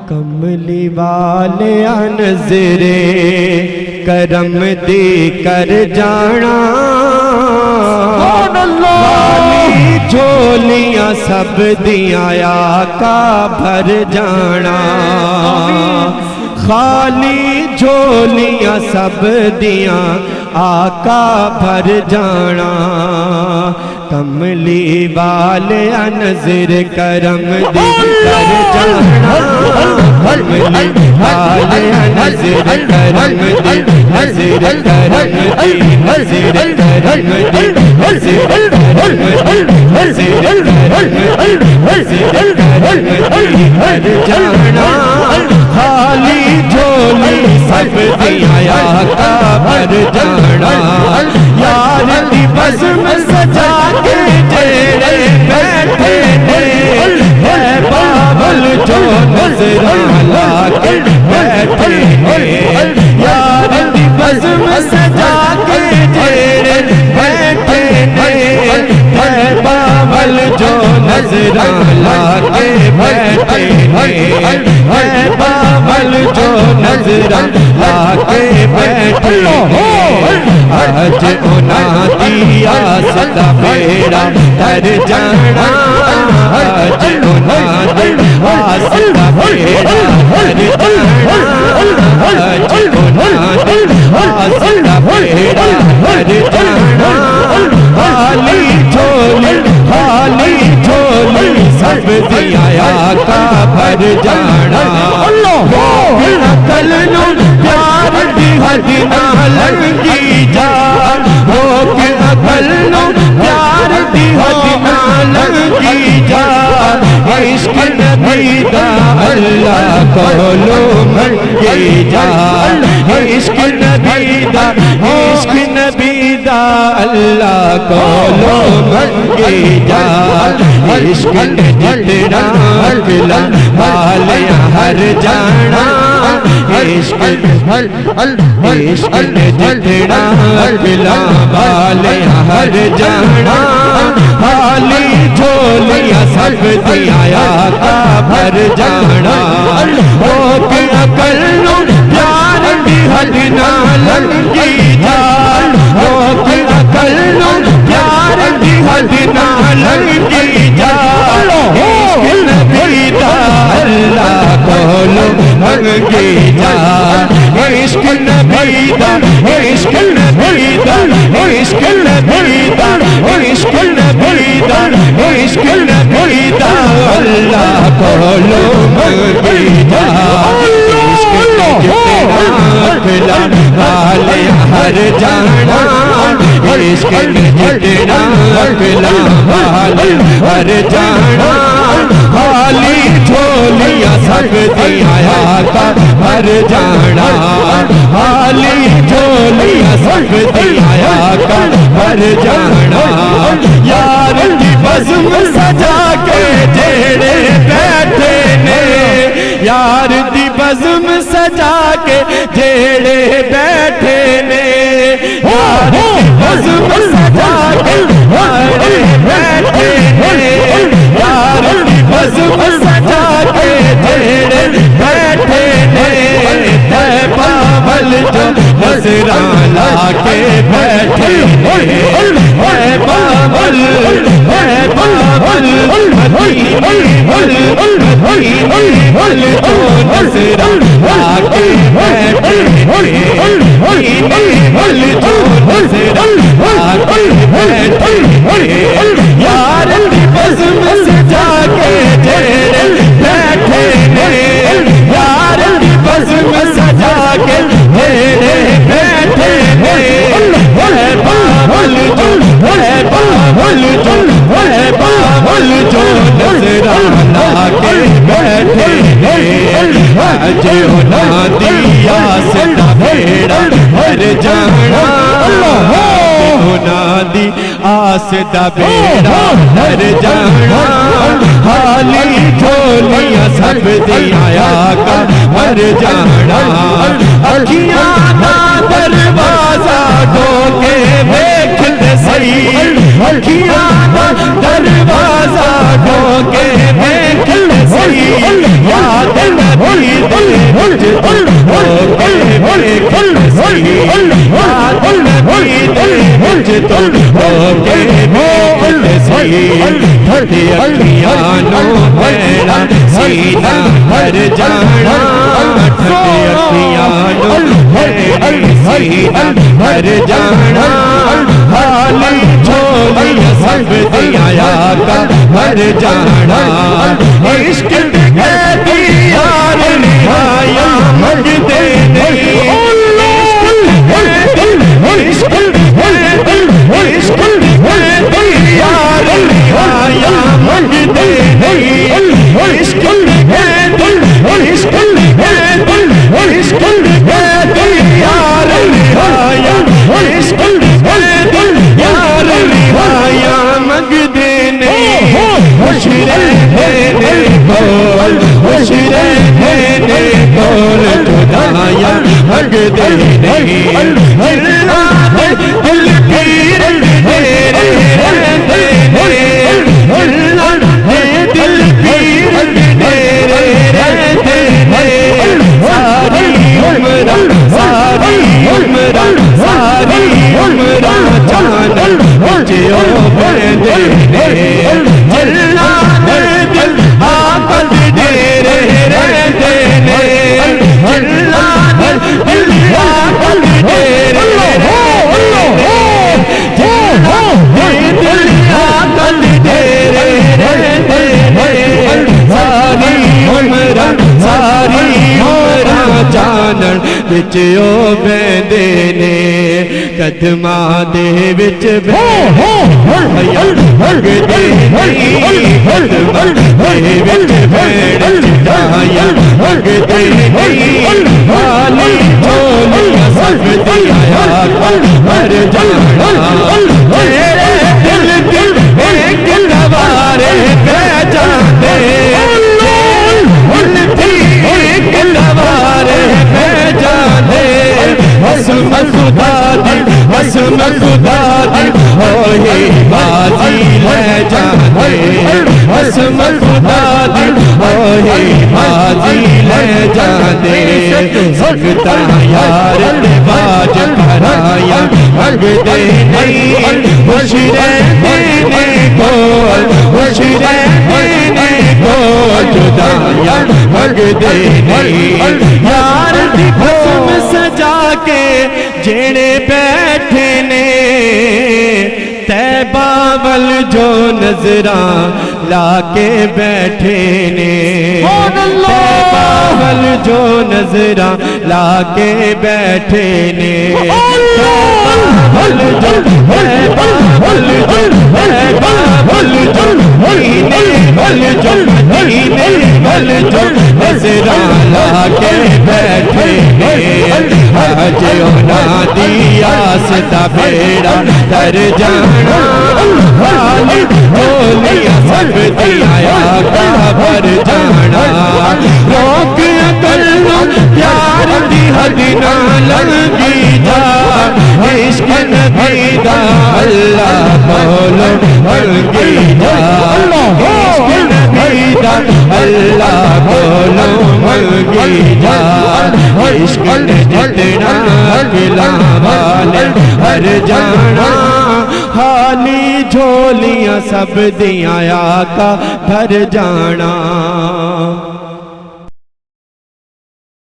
کملی والے نظرے کرم دے کر جانا خالی جھولیاں سب دیاں آقا بھر جانا خالی جھولیاں سب دیاں آقا بھر جانا کملی والے نظر کرم دے کر جانا کملی والے نظر کرم دے نظر کرم دے نظر کرم دے نظر کرم دے نظر کرم دے کر جانا خالی جھولی سب دیا آقا بھر جانا یار دی بزم سجا کے جیڑے بیٹھے ہے بابل جو نظراں لا کے بیٹھے یار دی بزم سجا کے جیڑے بیٹھے ہے بابل جو نظراں لا کے بیٹھے ہے بابل جو نظراں لا کے بیٹھے آج انہاں دی آس دا بیڑا تر جانا آج انہاں دی آس دا بیڑا تر جانا آج انہاں دی آس دا بیڑا تر جانا خالی جھولی سب دیا آقا بھر جانا عقل نو پیار دی حد نہ لنگی جا ہو کے عقل نو پیار دی حد نہ لنگی جا عشق نبی دا اللہ کولو منگی جا عشق نبی دا عشق نبی دا اللہ کولو منگی جا عشق جتنا بلا والیاں ہر جانا عشق جتنا بلا والیاں ہر جانا خالی جھولیاں سب دیا آقا بھر جانا ہو کے عقل نو پیار دی حد نہ لنگی جا ہو کے عقل نو پیار دی حد نہ لنگی جا عشق نبی دا اللہ کولو منگی جا عشق نبی دا عشق نبی دا عشق نبی دا عشق نبی دا عشق نبی دا اللہ کولو منگی جا عشق جتنا بلا والے ہر جانا عشق جتنا بلا والے ہر جانا خالی جھولیاں سب دیا آقا بھر جانا خالی جھولیاں سب دیا آقا بھر جانا یار دی بزم سجا کے جیڑے بیٹھے نے یار دی بزم سجا کے جیڑے بیٹھے نے یار دی بزم سجا کے جیڑے بیٹھے نے یار دی بزم سجا کے جیڑے بیٹھے نے بابل جو نظراں لا کے بیٹھے ہے بابل مدینی جو نظراں لا کے بیٹھے جو نظراں لا کے بیٹھے یار دی بزم سجا کے جیڑے بیٹھے یار دی بزم سجا کے جیڑے بیٹھے ہے بابل جو نظراں لا کے بیٹھے آج انہاں دی آس دا بیڑا بھر جانا انہاں دی آس دا بیڑا بھر جانا خالی جھولیاں سب دیا آقا بھر جانا اکھیاں دا دروازہ ڈھو کے دیکھ دے سہی اکھیاں دا دروازہ ڈھو کے دیکھ دے سہی یاد نبی دے وچ ہو کے ویکھ سی یاد نبی دے وچ ہو کے ویکھ سی ٹھڈی اکھیاں نوں میرا سینہ بھر جانا ٹھڈی اکھیاں نوں میرا سینہ بھر جانا حالی جھولیاں سب دیاں آقا بھر جانا عشق دے یار نہایا منگدے نہیں عشق دے یار نہایا منگدے نہیں عشق دے یار نہایا عشق دے یار نہایا منگدے نہیں خوش رہنے بول خوش رہنے بول خدایا منگدے نہیں اللہ دل پیر میرے رہندے اللہ دل پیر میرے رہندے ساری عمرہ ساری عمرہ ساری عمرہ چانن بچیو بندے اللہ دل آقا ڈیرے رہندے اللہ دل آقا ڈیرے ساری عمرہ جانن بچیو بیندے نے قدماں دے وچ منگدے نہیں قدماں دے وچ بھیڑ چڑھایا منگدے نہیں حالی جھولیاں سب دیاں آقا بھر جانا تیرے دل ایک دوارے پہ جاندے ایک دوارے پہ جاندے حسم خدا دی حسم خدا دی ہوئی بازی لے جاندے حسم خدا دی ہوئی بازی لے جاندے سکتا یار باج کرایا منگدے نہیں خوش رہنے کول خوش رہنے کول جدایا منگدے نہیں یار دی قسم سجا کے جڑے بیٹھے نے طیبہ ول جو نظراں لا کے بیٹھے نے طیبہ ول جو نظراں لا کے بیٹھے نے طیبہ ول جو طیبہ ول جو طیبہ ول جو مدینے ول جو مدینے ول جو نظراں لا کے بیٹھے نے آج انہاں دی آس دا بیڑا تر جانا حالی جھولیاں سب دیاں آقا بھر جانا روک اکلوں پیار دی حد نہ لنگی جا عشق نبی دا اللہ بولو منگی جا عشق نبی دا اللہ بولو منگی جا عشق جتنا اگلا والے ہر جانا حالی جھولیاں سب دیاں آقا بھر جانا